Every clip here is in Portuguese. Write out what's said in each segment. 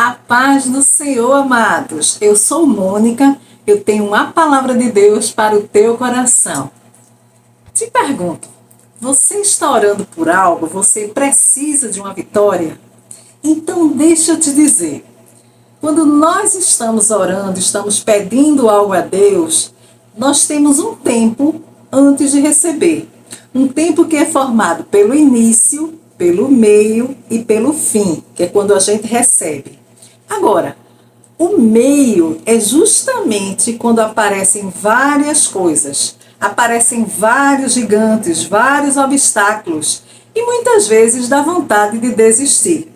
A paz do Senhor, amados. Eu sou Mônica, eu tenho uma palavra de Deus para o teu coração. Te pergunto, você está orando por algo? Você precisa de uma vitória? Então deixa eu te dizer, quando nós estamos orando, estamos pedindo algo a Deus, nós temos um tempo antes de receber. Um tempo que é formado pelo início, pelo meio e pelo fim, que é quando a gente recebe. Agora, o meio é justamente quando aparecem várias coisas, aparecem vários gigantes, vários obstáculos e muitas vezes dá vontade de desistir.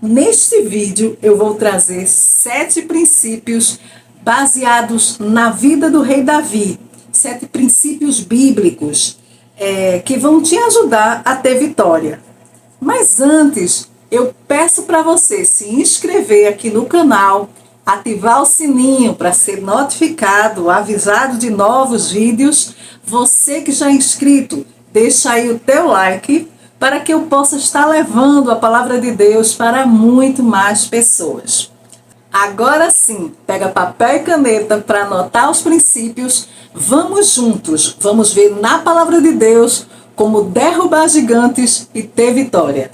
Neste vídeo eu vou trazer 7 princípios baseados na vida do rei Davi, 7 princípios bíblicos que vão te ajudar a ter vitória. Mas antes, eu peço para você se inscrever aqui no canal, ativar o sininho para ser notificado, avisado de novos vídeos. Você que já é inscrito, deixa aí o teu like para que eu possa estar levando a palavra de Deus para muito mais pessoas. Agora sim, pega papel e caneta para anotar os princípios. Vamos juntos, vamos ver na palavra de Deus como derrubar gigantes e ter vitória.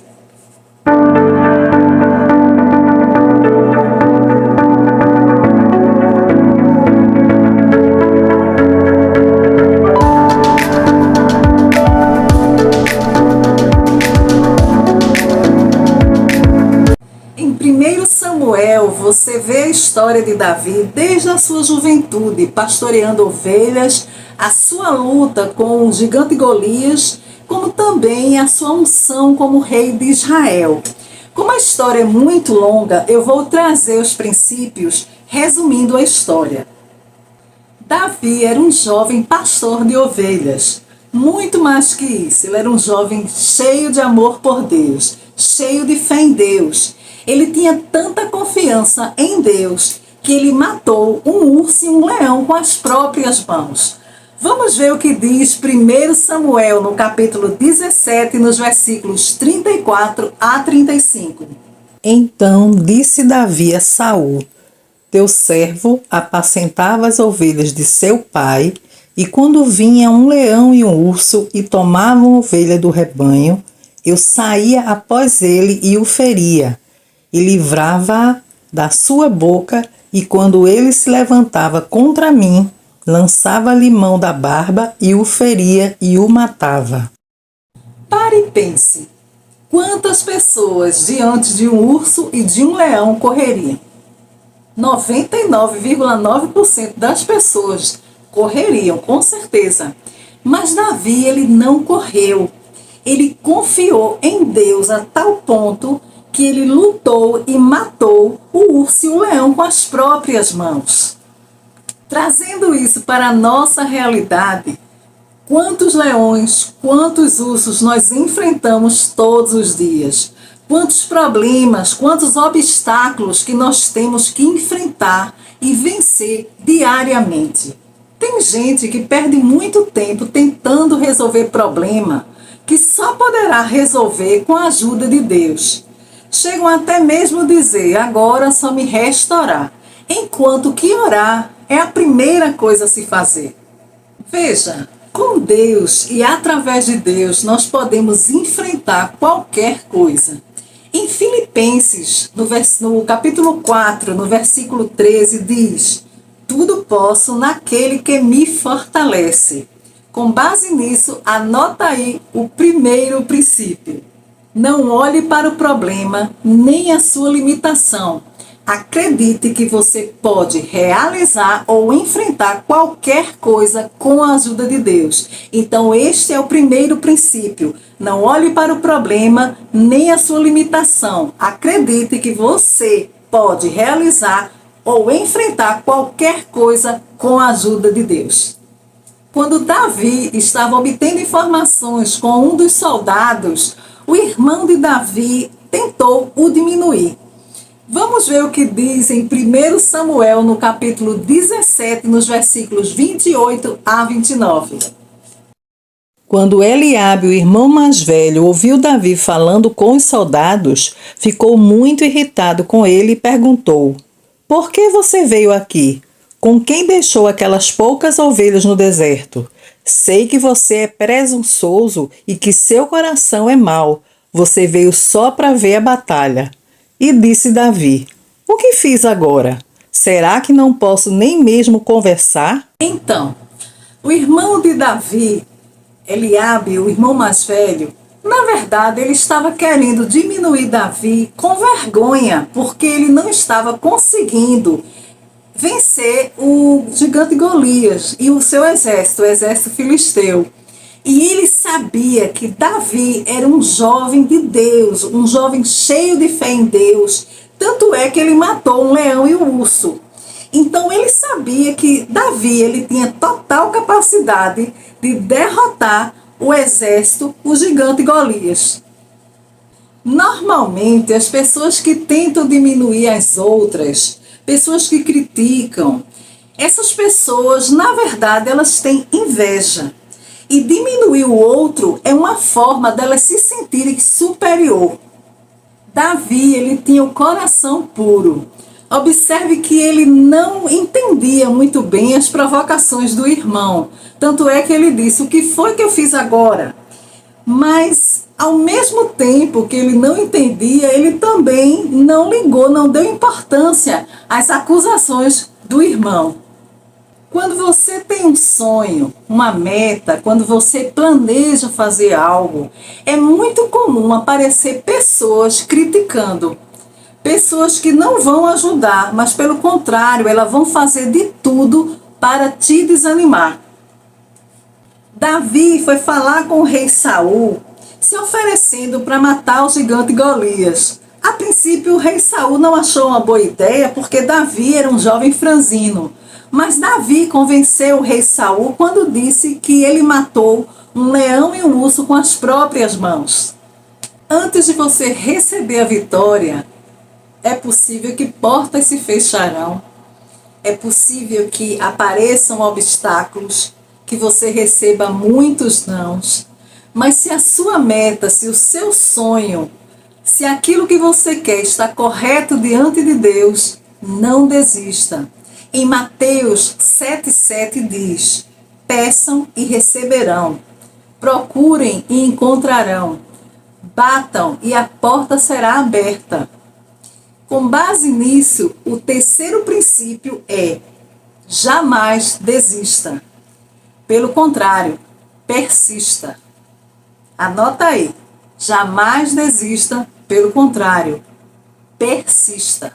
Em 1 Samuel, você vê a história de Davi desde a sua juventude, pastoreando ovelhas, a sua luta com o gigante Golias, como também a sua unção como rei de Israel. Como a história é muito longa, eu vou trazer os princípios resumindo a história. Davi era um jovem pastor de ovelhas. Muito mais que isso, ele era um jovem cheio de amor por Deus, cheio de fé em Deus. Ele tinha tanta confiança em Deus que ele matou um urso e um leão com as próprias mãos. Vamos ver o que diz 1 Samuel no capítulo 17, nos versículos 34 a 35. Então disse Davi a Saul: teu servo apacentava as ovelhas de seu pai, e quando vinha um leão e um urso e tomavam ovelha do rebanho, eu saía após ele e o feria, e livrava-a da sua boca, e quando ele se levantava contra mim, lançava-lhe mão da barba e o feria e o matava. Pare e pense, quantas pessoas diante de um urso e de um leão correriam? 99,9% das pessoas correriam, com certeza. Mas Davi, ele não correu. Ele confiou em Deus a tal ponto que ele lutou e matou o urso e o leão com as próprias mãos. Trazendo isso para a nossa realidade, quantos leões, quantos ursos nós enfrentamos todos os dias? Quantos problemas, quantos obstáculos que nós temos que enfrentar e vencer diariamente? Tem gente que perde muito tempo tentando resolver problema que só poderá resolver com a ajuda de Deus. Chegam até mesmo a dizer, agora só me resta orar, enquanto que orar é a primeira coisa a se fazer. Veja, com Deus e através de Deus nós podemos enfrentar qualquer coisa. Em Filipenses, no capítulo 4, no versículo 13, diz: tudo posso naquele que me fortalece. Com base nisso, anota aí o primeiro princípio. Não olhe para o problema nem a sua limitação. Acredite que você pode realizar ou enfrentar qualquer coisa com a ajuda de Deus. Então este é o primeiro princípio. Não olhe para o problema nem a sua limitação. Acredite que você pode realizar ou enfrentar qualquer coisa com a ajuda de Deus. Quando Davi estava obtendo informações com um dos soldados, o irmão de Davi tentou o diminuir. Vamos ver o que diz em 1 Samuel, no capítulo 17, nos versículos 28 a 29. Quando Eliabe, o irmão mais velho, ouviu Davi falando com os soldados, ficou muito irritado com ele e perguntou: Por que você veio aqui? Com quem deixou aquelas poucas ovelhas no deserto? Sei que você é presunçoso e que seu coração é mau. Você veio só para ver a batalha. E disse Davi: O que fiz agora? Será que não posso nem mesmo conversar? Então, o irmão de Davi, Eliabe, o irmão mais velho, na verdade ele estava querendo diminuir Davi com vergonha, porque ele não estava conseguindo vencer o gigante Golias e o seu exército, o exército filisteu. E ele sabia que Davi era um jovem de Deus, um jovem cheio de fé em Deus. Tanto é que ele matou um leão e um urso. Então ele sabia que Davi ele tinha total capacidade de derrotar o exército, o gigante Golias. Normalmente as pessoas que tentam diminuir as outras, pessoas que criticam, essas pessoas, na verdade, elas têm inveja. E diminuir o outro é uma forma delas se sentirem superior. Davi, ele tinha o coração puro. Observe que ele não entendia muito bem as provocações do irmão. Tanto é que ele disse: o que foi que eu fiz agora? Mas, ao mesmo tempo que ele não entendia, ele também não ligou, não deu importância às acusações do irmão. Quando você tem um sonho, uma meta, quando você planeja fazer algo, é muito comum aparecer pessoas criticando. Pessoas que não vão ajudar, mas pelo contrário, elas vão fazer de tudo para te desanimar. Davi foi falar com o rei Saul, se oferecendo para matar o gigante Golias. A princípio, o rei Saul não achou uma boa ideia, porque Davi era um jovem franzino. Mas Davi convenceu o rei Saul quando disse que ele matou um leão e um urso com as próprias mãos. Antes de você receber a vitória, é possível que portas se fecharão, é possível que apareçam obstáculos, que você receba muitos nãos. Mas se a sua meta, se o seu sonho, se aquilo que você quer está correto diante de Deus, não desista. Em Mateus 7,7 diz: peçam e receberão, procurem e encontrarão, batam e a porta será aberta. Com base nisso, o terceiro princípio é: jamais desista. Pelo contrário, persista. Anota aí: jamais desista, pelo contrário, persista.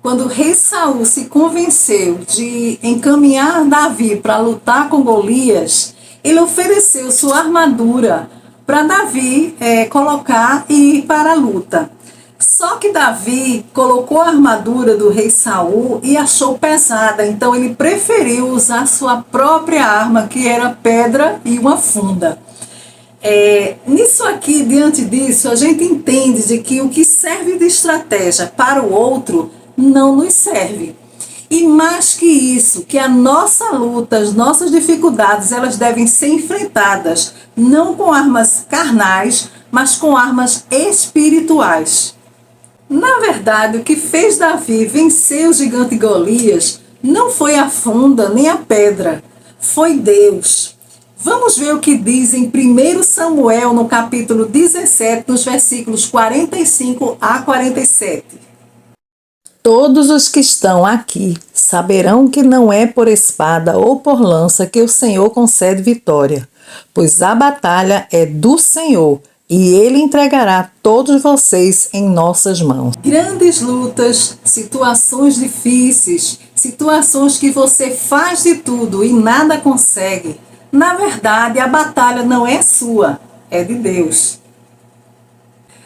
Quando o rei Saul se convenceu de encaminhar Davi para lutar com Golias, ele ofereceu sua armadura para Davi colocar e ir para a luta. Só que Davi colocou a armadura do rei Saul e achou pesada, então ele preferiu usar sua própria arma, que era pedra e uma funda. Nisso aqui, diante disso, a gente entende de que o que serve de estratégia para o outro não nos serve. E mais que isso, que a nossa luta, as nossas dificuldades, elas devem ser enfrentadas não com armas carnais, mas com armas espirituais. Na verdade, o que fez Davi vencer o gigante Golias não foi a funda nem a pedra, foi Deus. Vamos ver o que diz em 1 Samuel, no capítulo 17, nos versículos 45 a 47. Todos os que estão aqui saberão que não é por espada ou por lança que o Senhor concede vitória, pois a batalha é do Senhor, e Ele entregará todos vocês em nossas mãos. Grandes lutas, situações difíceis, situações que você faz de tudo e nada consegue. Na verdade, a batalha não é sua, é de Deus.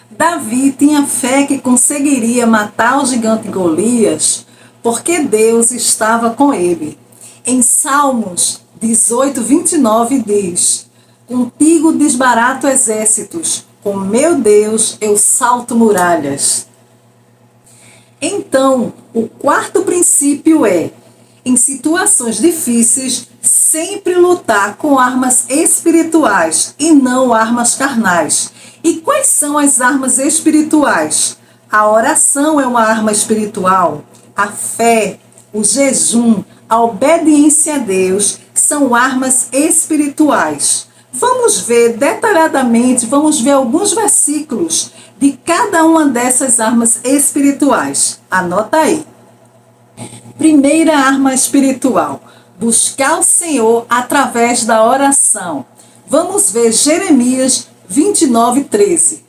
Davi tinha fé que conseguiria matar o gigante Golias, porque Deus estava com ele. Em Salmos 18:29 diz: contigo desbarato exércitos, com meu Deus eu salto muralhas. Então, o quarto princípio é: em situações difíceis, sempre lutar com armas espirituais e não armas carnais. E quais são as armas espirituais? A oração é uma arma espiritual, a fé, o jejum, a obediência a Deus são armas espirituais. Vamos ver detalhadamente, vamos ver alguns versículos de cada uma dessas armas espirituais. Anota aí. Primeira arma espiritual, buscar o Senhor através da oração. Vamos ver Jeremias 29:13.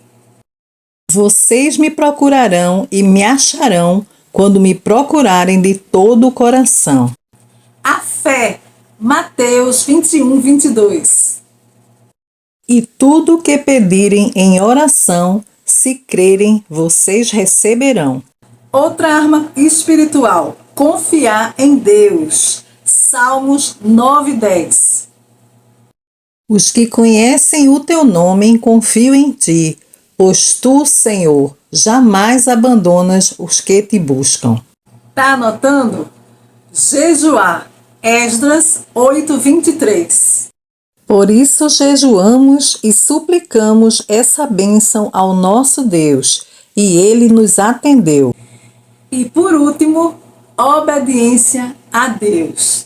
Vocês me procurarão e me acharão quando me procurarem de todo o coração. A fé, Mateus 21:22. E tudo o que pedirem em oração, se crerem, vocês receberão. Outra arma espiritual, confiar em Deus. Salmos 9:10. Os que conhecem o teu nome confiam em ti, pois tu, Senhor, jamais abandonas os que te buscam. Tá anotando? Jejuar, Esdras 8:23. Por isso jejuamos e suplicamos essa bênção ao nosso Deus, e ele nos atendeu. E por último, obediência a Deus.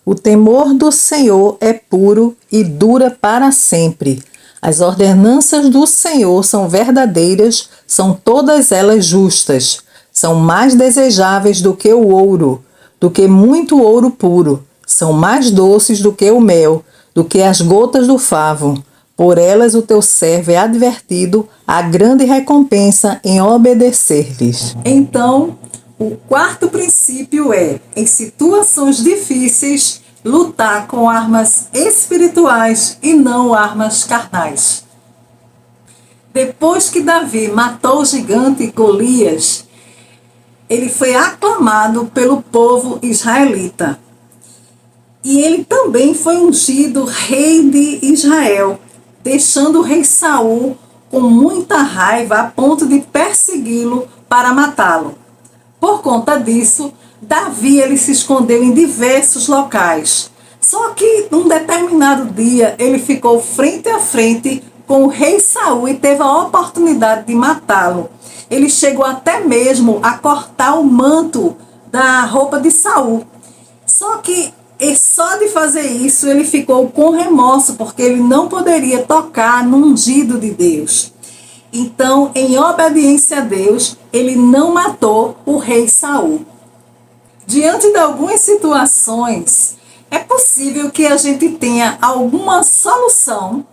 O temor do Senhor é puro e dura para sempre. As ordenanças do Senhor são verdadeiras, são todas elas justas. São mais desejáveis do que o ouro, do que muito ouro puro. São mais doces do que o mel, do que as gotas do favo. Por elas o teu servo é advertido, a grande recompensa em obedecer-lhes. Então, o quarto princípio é, em situações difíceis, lutar com armas espirituais e não armas carnais. Depois que Davi matou o gigante Golias, ele foi aclamado pelo povo israelita. E ele também foi ungido rei de Israel, deixando o rei Saul com muita raiva a ponto de persegui-lo para matá-lo. Por conta disso, Davi ele se escondeu em diversos locais. Só que num determinado dia ele ficou frente a frente com o rei Saul e teve a oportunidade de matá-lo. Ele chegou até mesmo a cortar o manto da roupa de Saul. Só que só de fazer isso ele ficou com remorso, porque ele não poderia tocar no ungido de Deus. Então, em obediência a Deus, ele não matou o rei Saul. Diante de algumas situações, é possível que a gente tenha alguma solução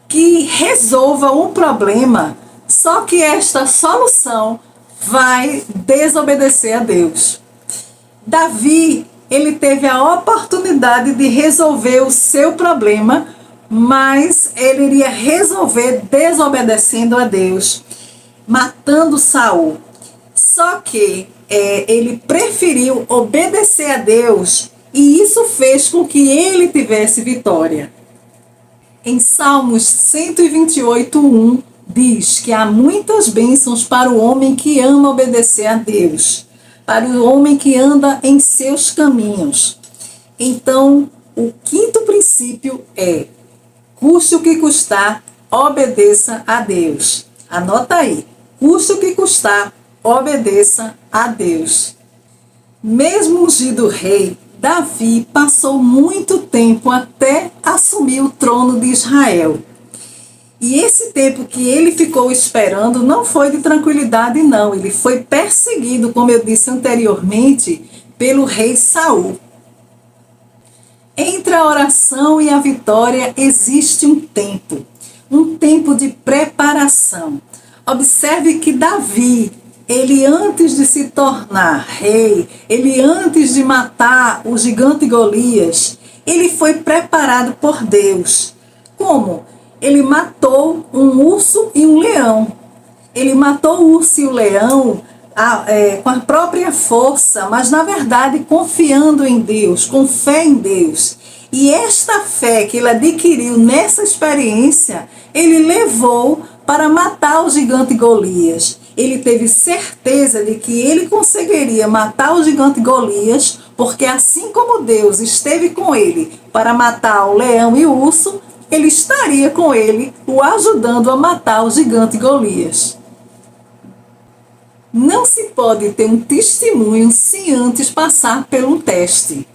que resolva um problema, só que esta solução vai desobedecer a Deus. Davi, ele teve a oportunidade de resolver o seu problema, mas ele iria resolver desobedecendo a Deus, matando Saul. Só que ele preferiu obedecer a Deus e isso fez com que ele tivesse vitória. Em Salmos 128:1 diz que há muitas bênçãos para o homem que ama obedecer a Deus, para o homem que anda em seus caminhos. Então, o quinto princípio é: custe o que custar, obedeça a Deus. Anota aí, custe o que custar, obedeça a Deus. Mesmo ungido rei, Davi passou muito tempo até assumir o trono de Israel. E esse tempo que ele ficou esperando não foi de tranquilidade, não. Ele foi perseguido, como eu disse anteriormente, pelo rei Saul. Entre a oração e a vitória existe um tempo de preparação. Observe que Davi, ele antes de se tornar rei, ele antes de matar o gigante Golias, ele foi preparado por Deus. Como? Ele matou um urso e um leão. Ele matou o urso e o leão com a própria força, mas na verdade confiando em Deus, com fé em Deus. E esta fé que ele adquiriu nessa experiência, ele levou para matar o gigante Golias. Ele teve certeza de que ele conseguiria matar o gigante Golias porque assim como Deus esteve com ele para matar o leão e o urso, ele estaria com ele, o ajudando a matar o gigante Golias. Não se pode ter um testemunho sem antes passar por um teste.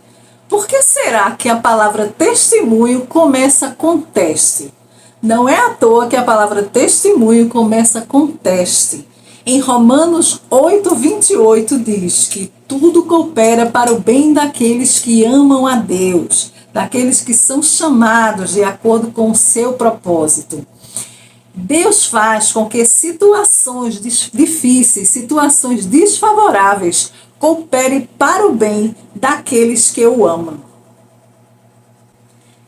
Por que será que a palavra testemunho começa com teste? Não é à toa que a palavra testemunho começa com teste. Em Romanos 8:28 diz que tudo coopera para o bem daqueles que amam a Deus, daqueles que são chamados de acordo com o seu propósito. Deus faz com que situações difíceis, situações desfavoráveis, cooperem para o bem daqueles que o amam.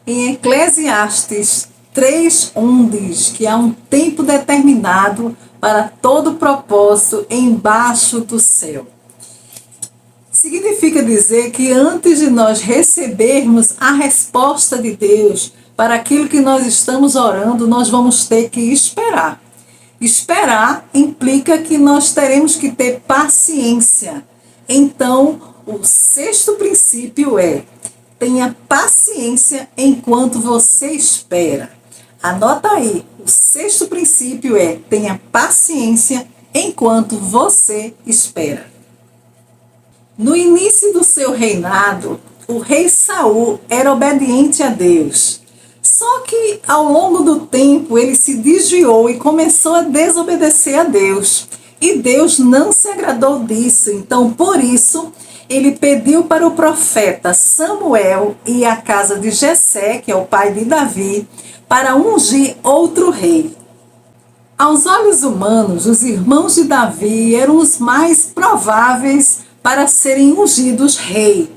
Em Eclesiastes 3:1 diz que há um tempo determinado para todo propósito embaixo do céu. Significa dizer que antes de nós recebermos a resposta de Deus para aquilo que nós estamos orando, nós vamos ter que esperar. Esperar implica que nós teremos que ter paciência. Então, o sexto princípio é: tenha paciência enquanto você espera. Anota aí, o sexto princípio é: tenha paciência enquanto você espera. No início do seu reinado, o rei Saul era obediente a Deus. Só que ao longo do tempo ele se desviou e começou a desobedecer a Deus. E Deus não se agradou disso. Então, por isso, ele pediu para o profeta Samuel ir à casa de Jessé, que é o pai de Davi, para ungir outro rei. Aos olhos humanos, os irmãos de Davi eram os mais prováveis para serem ungidos rei.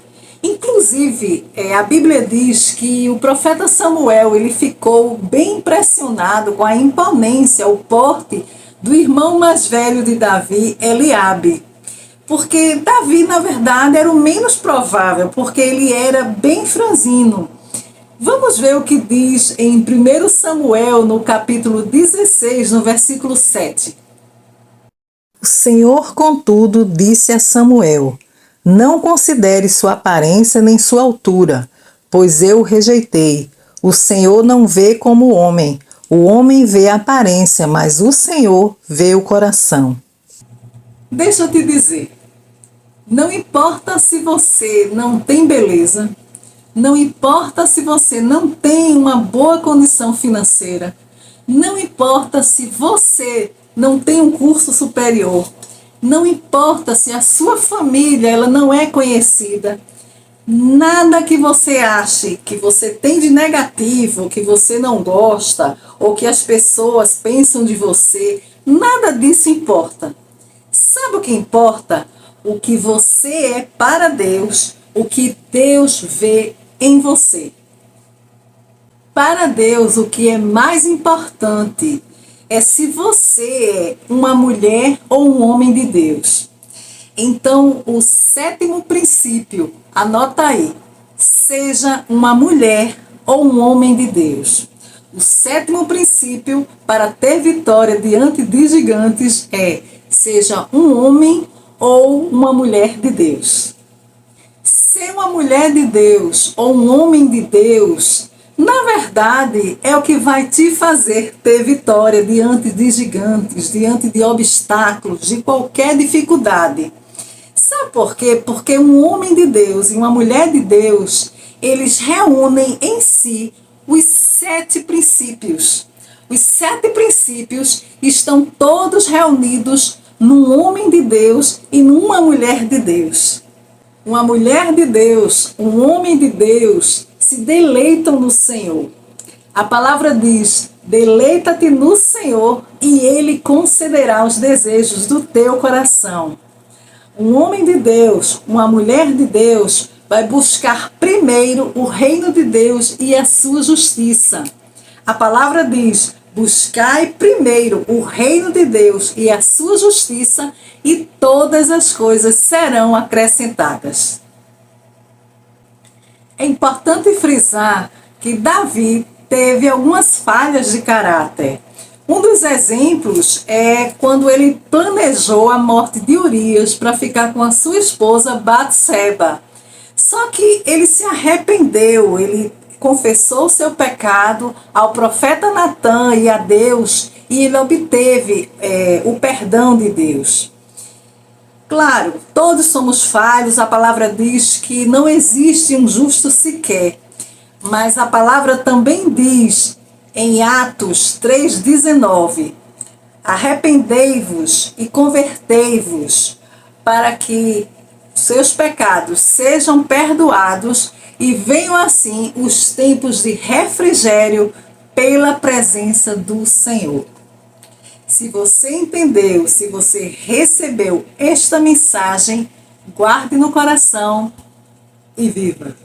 Inclusive, a Bíblia diz que o profeta Samuel ele ficou bem impressionado com a imponência, o porte do irmão mais velho de Davi, Eliabe. Porque Davi, na verdade, era o menos provável, porque ele era bem franzino. Vamos ver o que diz em 1 Samuel, no capítulo 16, no versículo 7. O Senhor, contudo, disse a Samuel: não considere sua aparência nem sua altura, pois eu o rejeitei. O Senhor não vê como o homem vê a aparência, mas o Senhor vê o coração. Deixa eu te dizer, não importa se você não tem beleza, não importa se você não tem uma boa condição financeira, não importa se você não tem um curso superior, não importa se a sua família ela não é conhecida, nada que você ache que você tem de negativo, que você não gosta, ou que as pessoas pensam de você, nada disso importa. Sabe o que importa? O que você é para Deus, o que Deus vê em você. Para Deus, o que é mais importante é se você é uma mulher ou um homem de Deus. Então, o sétimo princípio, anota aí: seja uma mulher ou um homem de Deus. O sétimo princípio para ter vitória diante de gigantes é: seja um homem ou uma mulher de Deus. Ser uma mulher de Deus ou um homem de Deus, na verdade, é o que vai te fazer ter vitória diante de gigantes, diante de obstáculos, de qualquer dificuldade. Sabe por quê? Porque um homem de Deus e uma mulher de Deus, eles reúnem em si os 7 princípios. Os 7 princípios estão todos reunidos num homem de Deus e numa mulher de Deus. Uma mulher de Deus, um homem de Deus, se deleitam no Senhor. A palavra diz: deleita-te no Senhor e Ele concederá os desejos do teu coração. Um homem de Deus, uma mulher de Deus, vai buscar primeiro o reino de Deus e a sua justiça. A palavra diz: buscai primeiro o reino de Deus e a sua justiça, e todas as coisas serão acrescentadas. É importante frisar que Davi teve algumas falhas de caráter. Um dos exemplos é quando ele planejou a morte de Urias para ficar com a sua esposa Batseba. Só que ele se arrependeu, ele confessou seu pecado ao profeta Natã e a Deus, e ele obteve o perdão de Deus. Claro, todos somos falhos, a palavra diz que não existe um justo sequer, mas a palavra também diz em Atos 3,19: arrependei-vos e convertei-vos, para que seus pecados sejam perdoados e venham assim os tempos de refrigério pela presença do Senhor. Se você entendeu, se você recebeu esta mensagem, guarde no coração e viva.